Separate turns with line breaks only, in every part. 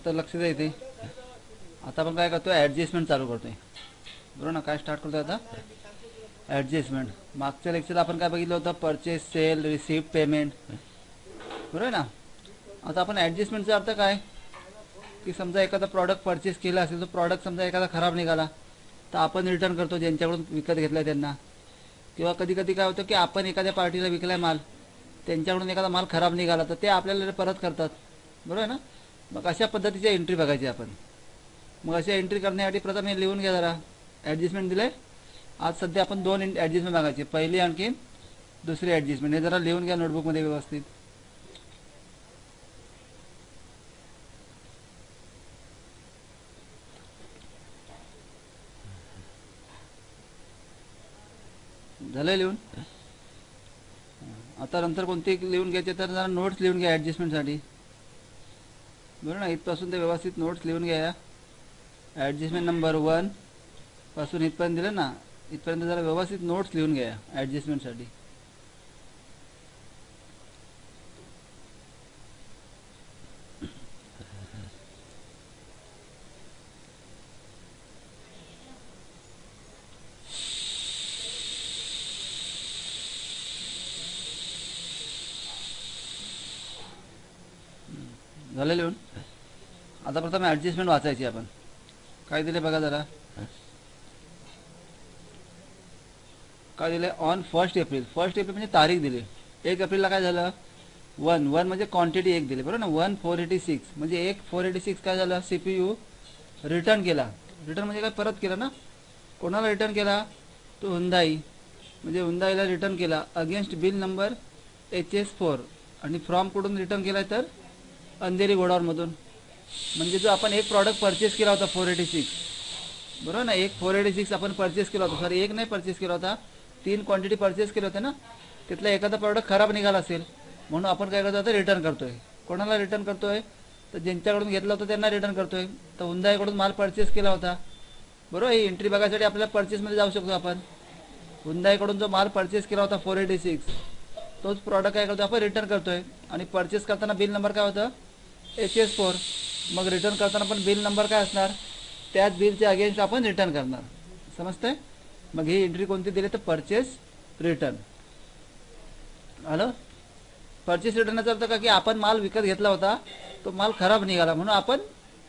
तर लक्ष द्या इथे. आता आपण काय करतोय, ॲडजस्टमेंट चालू करतोय. बरोबर ना. काय स्टार्ट करतोय आता, ॲडजस्टमेंट. मागच्या लेक्चरला आपण काय बघितलं होतं, परचेस, सेल, रिसिप्ट, पेमेंट. बरोबर आहे ना. आता आपण ॲडजस्टमेंटचा अर्थ काय, की समजा एखादा प्रॉडक्ट परचेस केला असेल, तो प्रॉडक्ट समजा एखादा खराब निघाला तर आपण रिटर्न करतो ज्यांच्याकडून विकत घेतला त्यांना. किंवा कधी कधी काय होतं की आपण एखाद्या पार्टीला विकलाय माल, त्यांच्याकडून एखादा माल खराब निघाला तर ते आपल्याला परत करतात. बरोबर आहे ना. मग अशा पद्धतीच्या एंट्री बघायची आपण. मग अशा एंट्री करण्यासाठी प्रथम हे लिहून घ्या जरा. ॲडजस्टमेंट दिले. आज सध्या आपण 2 ॲडजस्टमेंट बघायची, पहिली आणखी दुसरी ॲडजस्टमेंट. हे जरा लिहून घ्या नोटबुकमध्ये व्यवस्थित. झालं लिहून. आता नंतर कोणते लिहून घ्यायचे तर जरा नोट्स लिहून घ्या ॲडजस्टमेंटसाठी. बरोबर ना. इथपासून ते व्यवस्थित नोट्स लिहून घ्या. ॲडजस्टमेंट नंबर 1 पासून इथपर्यंत दिलं ना, इथपर्यंत जरा व्यवस्थित नोट्स लिहून घ्या ॲडजस्टमेंटसाठी. झालं लिहून. आता प्रथम ॲडजस्टमेंट वाचायची आपण. काय दिले बघा जरा. काय दिले, ऑन 1 एप्रिल. 1 एप्रिल म्हणजे तारीख दिली. 1 एप्रिलला काय झालं, 1 म्हणजे क्वांटिटी 1 दिली. बरोबर ना. 1486 म्हणजे 1486 काय झालं, CPU रिटर्न केला. रिटर्न म्हणजे काय, परत केला ना. कोणाला रिटर्न केला, तो हुंदाई. म्हणजे हुंदाईला रिटर्न केला अगेन्स्ट बिल नंबर HS4. आणि फ्रॉम कुठून रिटर्न केला तर अंधेरी गोडाऊनमधून. म्हणजे जो आपण एक प्रॉडक्ट परचेस केला होता 486, बरोबर ना. एक 486 आपण परचेस केला होता. सॉरी, एक नाही परचेस केला होता, 3 क्वांटिटी परचेस केले होते ना. तिथला एखादा प्रॉडक्ट खराब निघाला असेल म्हणून आपण काय करतो, आता रिटर्न करतोय. कोणाला रिटर्न करतोय तर ज्यांच्याकडून घेतला होता त्यांना रिटर्न करतोय. तर हुंदाईकडून माल परचेस केला होता. बरोबर. ही एंट्री बघायसाठी आपल्याला परचेसमध्ये जाऊ शकतो आपण. हुंदाईकडून जो माल परचेस केला होता 486, तोच प्रॉडक्ट काय करतो आपण, रिटर्न करतोय. आणि परचेस करताना बिल नंबर काय होतं, HS4. मग रिटर्न करताना पण बिल नंबर काय असणार, त्याच बिलच्या अगेन्स्ट आपण रिटर्न करणार. समजतंय. मग ही एंट्री कोणती दिली तर परचेस रिटर्न. आलं. परचेस रिटर्नचा अर्थ का, की आपण माल विकत घेतला होता, तो माल खराब निघाला म्हणून आपण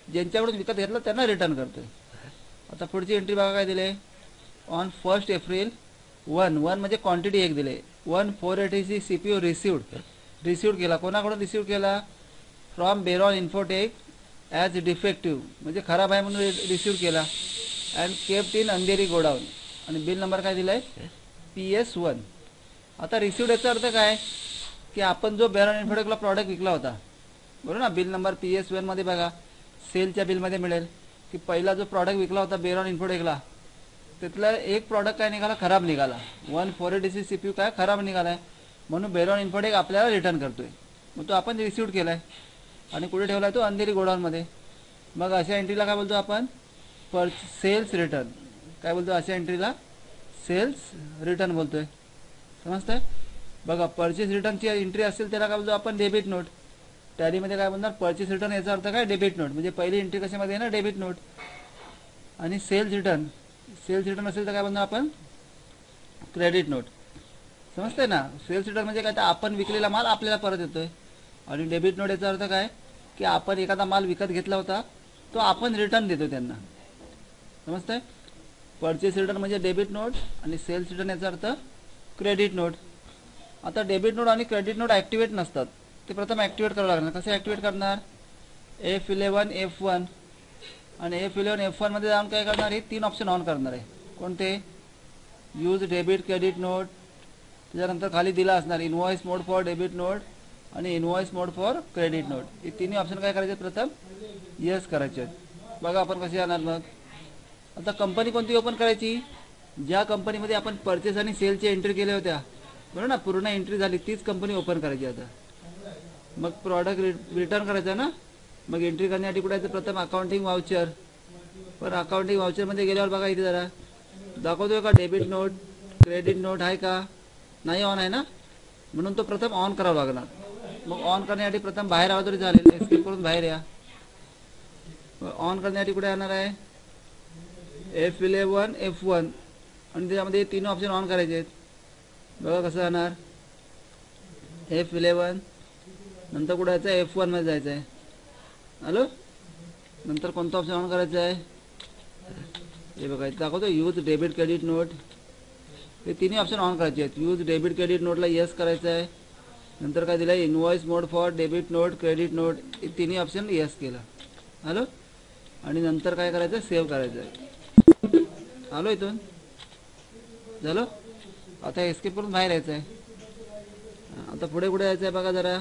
ज्यांच्याकडून विकत घेतला त्यांना रिटर्न करतोय. आता पुढची एंट्री बघा काय दिले, ऑन 1 एप्रिल 1 म्हणजे क्वांटिटी 1 दिले. 1486 CPU रिसिव्ड केला. कोणाकडून रिसिव्ड केला, from baron infotech as defective म्हणजे खराब आहे म्हणून रिसिव्ड केला. And kept in Andheri godown. आणि बिल नंबर काय दिला आहे, PS1. आता रिसिव्ड याचा अर्थ काय, की आपण जो बेरॉन इन्फोटेकला प्रॉडक्ट विकला होता, बरोबर ना. बिल नंबर PS1 मध्ये बघा, सेलच्या बिलमध्ये मिळेल की पहिला जो प्रॉडक्ट विकला होता बेरॉन इन्फोटेकला, तिथला एक प्रॉडक्ट काय निघाला, खराब निघाला. 1486 CPU काय खराब निघाला आहे म्हणून बेरॉन इन्फोटेक आपल्याला रिटर्न करतोय. मग तो आपण रिसिव्ड केला आहे आणि कुठे ठेवला आहे तो, अंधेरी गोडाऊनमध्ये. मग अशा एंट्रीला काय बोलतो आपण, सेल्स रिटर्न. काय बोलतो अशा एंट्रीला, सेल्स रिटर्न बोलतोय. समजतंय. बघा, परचेस रिटर्नची एंट्री असेल त्याला काय बोलतो आपण, डेबिट नोट. टॅलीमध्ये काय बोलणार, परचेस रिटर्न याचा अर्थ काय, डेबिट नोट. म्हणजे पहिली एंट्री कशामध्ये आहे ना, डेबिट नोट. आणि सेल्स रिटर्न असेल तर काय बोलणार आपण, क्रेडिट नोट. समजतंय ना. सेल्स रिटर्न म्हणजे काय, तर आपण विकलेला माल आपल्याला परत येतोय. आणि डेबिट नोट याचा अर्थ काय, की आपण एखादा माल विकत घेतला होता तो आपण रिटर्न देतो त्यांना. समजतंय. परचेस रिटर्न म्हणजे डेबिट नोट आणि सेल्स रिटर्न याचा अर्थ क्रेडिट नोट. आता डेबिट नोट आणि क्रेडिट नोट ॲक्टिवेट नसतात, ते प्रथम ॲक्टिवेट करावं लागणार. कसं ॲक्टिवेट करणार, F11 F1 आणि F11 F1 मध्ये जाऊन काय करणार, हे 3 ऑप्शन ऑन करणार आहे. कोणते, यूज डेबिट क्रेडिट नोट. त्याच्यानंतर खाली दिला असणार invoice mode for debit note आणि invoice mode for credit note. हे तिन्ही ऑप्शन काय करायचे, प्रथम यस करायचे. बघा आपण कसे येणार. मग आता कंपनी कोणती ओपन करायची, ज्या कंपनीमध्ये आपण परचेस आणि सेलची एंट्री केल्या होत्या, बरोबर ना, पूर्ण एंट्री झाली तीच कंपनी ओपन करायची. आता मग प्रॉडक्ट रिटर्न करायचा ना. मग एंट्री करण्यासाठी कुठे यायचं, प्रथम अकाउंटिंग वाउचर. पण अकाउंटिंग वाउचरमध्ये गेल्यावर बघा इथे जरा दाखवतोय का, डेबिट नोट क्रेडिट नोट आहे का, नाही ऑन आहे ना, म्हणून तो प्रथम ऑन करावा लागणार. मग ऑन करण्यासाठी प्रथम बाहेर आला तरी चालेल, एस्केप करून बाहेर या. ऑन करण्यासाठी कुठे येणार आहे F11 F1 आणि त्याच्यामध्ये तीन ऑप्शन ऑन करायचे आहेत. बघा कसं जाणार F11 नंतर कुठे जायचं आहे F1 मध्ये जायचं आहे. हॅलो नंतर कोणतं ऑप्शन ऑन करायचं आहे हे बघा इथे दाखवतो यूज डेबिट क्रेडिट नोट. हे तिन्ही ऑप्शन ऑन करायचे आहेत. यूज डेबिट क्रेडिट नोटला येस करायचं आहे. नंतर काय दिलं आहे invoice mode for debit note credit note हे तिन्ही ऑप्शन येस केलं. हॅलो आणि नंतर काय करायचं आहे सेव्ह करायचं आहे. आलो इथून झालं. आता एस्केप करून बाहेर यायचं आहे. आता पुढे कुठे जायचं आहे बघा जरा.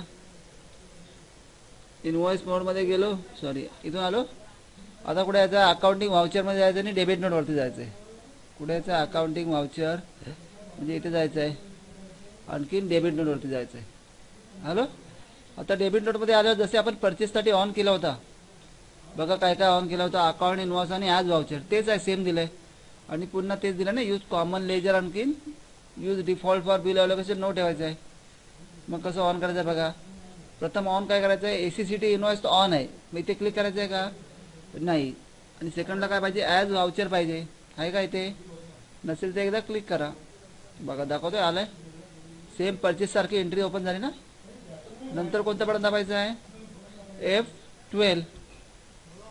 इनवॉइस मोडमध्ये गेलो सॉरी इथून आलो. आता कुठे यायचं आहे अकाउंटिंग व्हाउचरमध्ये जायचं आणि डेबिट नोटवरती जायचं आहे. कुठे यायचं आहे अकाउंटिंग व्हाउचर म्हणजे इथे जायचं आहे. आणखीन डेबिट नोटवरती जायचं आहे. हॅलो आता डेबिट नोटमध्ये आल्यावर जसे आपण परचेससाठी ऑन केला होता बघा काय काय ऑन केला होता अकाउंट इनवॉइस आणि ॲज व्हाउचर तेच आहे सेम दिलं आहे. आणि पुन्हा तेच दिलं ना यूज कॉमन लेजर आणखीन use default for bill allocation no ठेवायचं आहे. मग कसं ऑन करायचं आहे बघा. प्रथम ऑन काय करायचं आहे ACCT इनवॉइस तर ऑन आहे मग इथे क्लिक करायचं आहे का नाही. आणि सेकंडला काय पाहिजे ॲज व्हाउचर पाहिजे आहे का इथे नसेल तर एकदा क्लिक करा. बघा दाखवतोय आलं आहे सेम परचेससारखी एंट्री ओपन झाली ना. नंतर कोणतं बटन दाबायचं आहे F12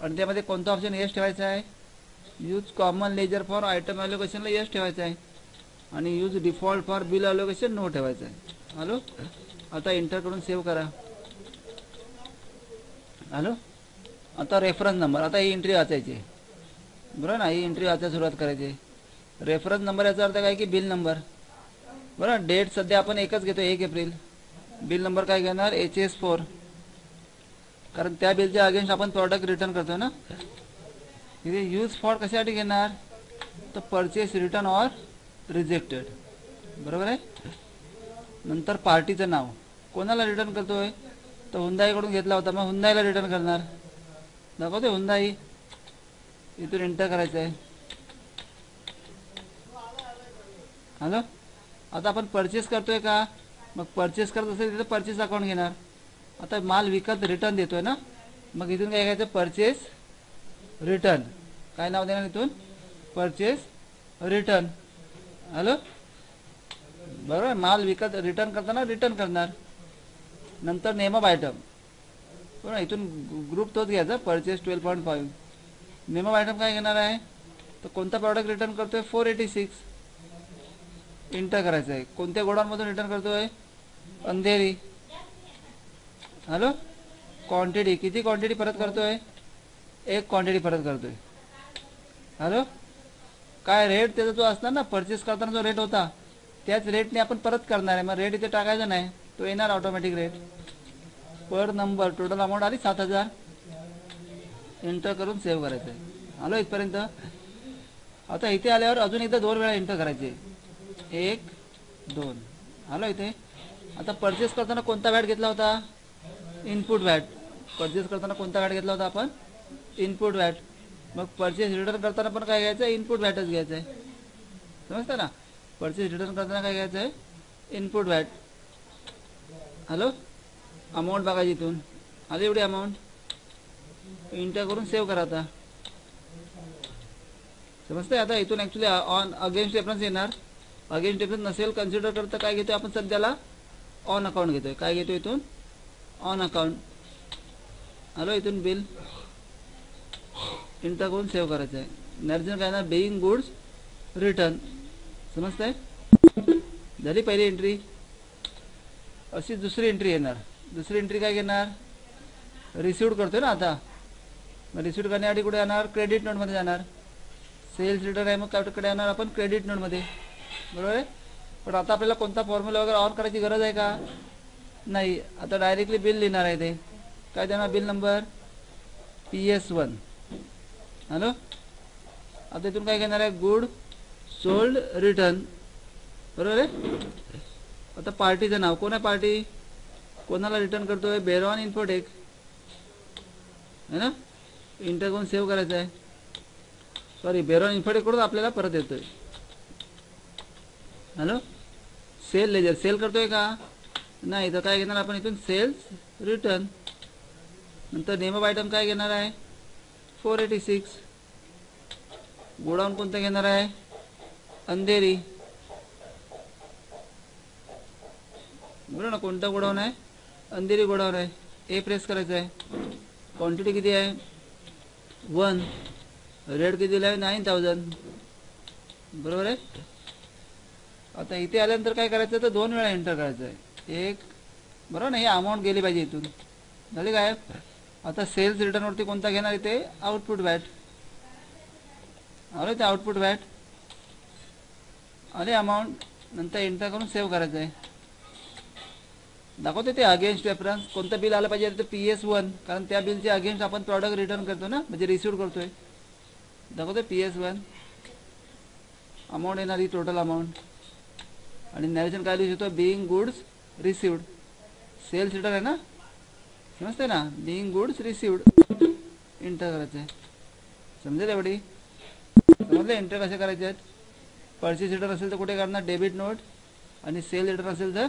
आणि त्यामध्ये कोणतं ऑप्शन येस ठेवायचं आहे use common ledger for item अलोकेशनला येस ठेवायचं आहे आणि use default for bill allocation no ठेवायचं आहे. हॅलो आता एंटर करून सेव्ह करा. हॅलो आता रेफरन्स नंबर आता ही एंट्री वाचायची बरोबर ना. ही एंट्री वाचायला सुरुवात करायची. रेफरन्स नंबर याचा अर्थ काय की बिल नंबर बरोबर. डेट सध्या आपण एकच घेतो 1 एप्रिल. बिल नंबर काय घेणार HS4 कारण त्या बिलच्या अगेन्स्ट आपण प्रॉडक्ट रिटर्न करतो ना. इथे यूज फॉर कशासाठी घेणार तर परचेस रिटर्न ऑर रिजेक्टेड बरोबर आहे. नंतर पार्टीचं नाव कोणाला रिटर्न करतोय तर हुंदाईकडून घेतला होता मग हुंदाईला रिटर्न करणार. दाखवते हुंदाई इथून एंटर करायचं आहे. हॅलो आता आपण परचेस करतोय का मग परचेस करत असेल तिथं परचेस अकाउंट घेणार. आता माल विकत रिटर्न देतोय ना मग इथून काय घ्यायचं परचेस रिटर्न काय नाव देणार इथून परचेस रिटर्न. हॅलो बरोबर माल विकत रिटर्न करताना रिटर्न करणार. नंतर नेम ऑफ आयटम बरोबर इथून ग्रुप तोच घ्यायचा परचेस 12.5. नेम ऑफ आयटम काय घेणार आहे तर कोणता प्रॉडक्ट रिटर्न करतोय 486 एंटर करायचं आहे. कोणत्या गोडाऊनमधून रिटर्न करतोय अंधेरी. हॅलो क्वांटिटी किती क्वांटिटी परत करतोय 1 क्वांटिटी परत करतोय. हॅलो काय रेट त्याचा जो असणार ना परचेस करताना जो रेट होता त्याच रेटने आपण परत करणार आहे. मग रेट इथे टाकायचा नाही तो येणार ऑटोमॅटिक रेट. पर नंबर टोटल अमाऊंट आली 7000 एंटर करून सेव्ह करायचं आहे. आलो इथपर्यंत. आता इथे आल्यावर अजून एकदा 2 वेळा एंटर करायचे 1 2. आलो इथे. आता परचेस करताना कोणता वॅट घेतला होता इनपुट वॅट. परचेस करताना कोणता वॅट घेतला होता आपण इनपुट वॅट. मग परचेस रिटर्न करताना पण काय घ्यायचं आहे इनपुट वॅटच घ्यायचं आहे. समजतं ना परचेस रिटर्न करताना काय घ्यायचं आहे इनपुट वॅट. हॅलो अमाऊंट बघायची इथून आली एवढी अमाऊंट एंटर करून सेव्ह करा. आता समजतंय. आता इथून ॲक्च्युली ऑन अगेन्स्ट रेफरन्स येणार. अगेन्स्ट रेफरन्स नसेल कन्सिडर करता काय घेतोय आपण सध्याला ऑन अकाउंट घेतोय. काय घेतो इथून ऑन अकाउंट. हॅलो इथून बिल एंटर करून सेव्ह करायचं आहे. नॅरेशन काय येणार बेईंग गुड्स रिटर्न. समजतंय झाली पहिली एंट्री. अशी दुसरी एंट्री येणार. दुसरी एंट्री काय घेणार रिसिव्ड करतोय ना आता. मग रिसिव्ड करण्यासाठी कुठे जाणार क्रेडिट नोटमध्ये जाणार. सेल्स रिटर्न आहे मग कडे येणार आपण क्रेडिट नोटमध्ये बरोबर आहे. पण आता आपल्याला कोणता फॉर्म्युला वगैरे ऑन करायची गरज आहे का नाही. आता डायरेक्टली बिल लिहिणार आहे ते काय देणार बिल नंबर PS1. हॅलो आता इथून काय घेणार आहे गुड सोल्ड रिटर्न बरोबर आहे. आता पार्टीचं नाव कोण आहे पार्टी कोणाला रिटर्न करतोय बेरॉन इन्फोटेक है ना. इंटर करून सेव्ह करायचं आहे. सॉरी बेरॉन इन्फोटेककडून आपल्याला परत येतोय. हॅलो सेल लेजर सेल करतोय का नाही तर काय घेणार आपण इथून सेल्स रिटर्न. नंतर नेम ऑफ आयटम काय घेणार आहे 486. गोडाऊन कोणतं घेणार आहे? अंधेरी. बरोबर ना, कोणता गोडाऊन आहे? अंधेरी गोडाऊन आहे. ए प्रेस करायचं आहे. क्वांटिटी किती आहे? 1. रेट किती दिला आहे? 9000. बरोबर आहे. आता इथे आल्यानंतर काय करायचं तर 2 वेळा एंटर करायचं आहे. एक, बरोबर ना, हे अमाऊंट गेली पाहिजे इथून. झाली काय? आता सेल्स रिटर्नवरती कोणता घेणार इथे? Output watt. आलं ते आउटपुट वॅट आणि अमाऊंट नंतर एंटर करून सेव्ह करायचं आहे. दाखवते ते अगेन्स्ट रेफरन्स कोणतं बिल आलं पाहिजे तर PS1, कारण त्या बिलचे अगेन्स्ट आपण प्रॉडक्ट रिटर्न करतो ना, म्हणजे रिसिव्ह करतोय. दाखवते PS1 अमाऊंट येणार ही टोटल अमाऊंट आणि नॅरेशन काय लिहू शकतो? Being goods received. Sales return आहे ना, समजते ना, बिईंग गुड्स रिसिव्ड एंटर करायचं आहे. समजेल एवढी? समजलं एंटर कसे करायचे आहेत? परचेस रिटर्न असेल तर कुठे करणार? Debit note. आणि सेल रिटर्न असेल तर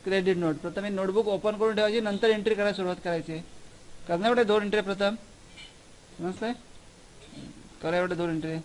क्रेडिट नोट. प्रथम नोटबुक ओपन करून ठेवायची, नंतर एंट्री करायला सुरुवात करायची. करणार एवढे 2 एंट्री प्रथम, समजतंय? करा एवढे 2 एंट्री.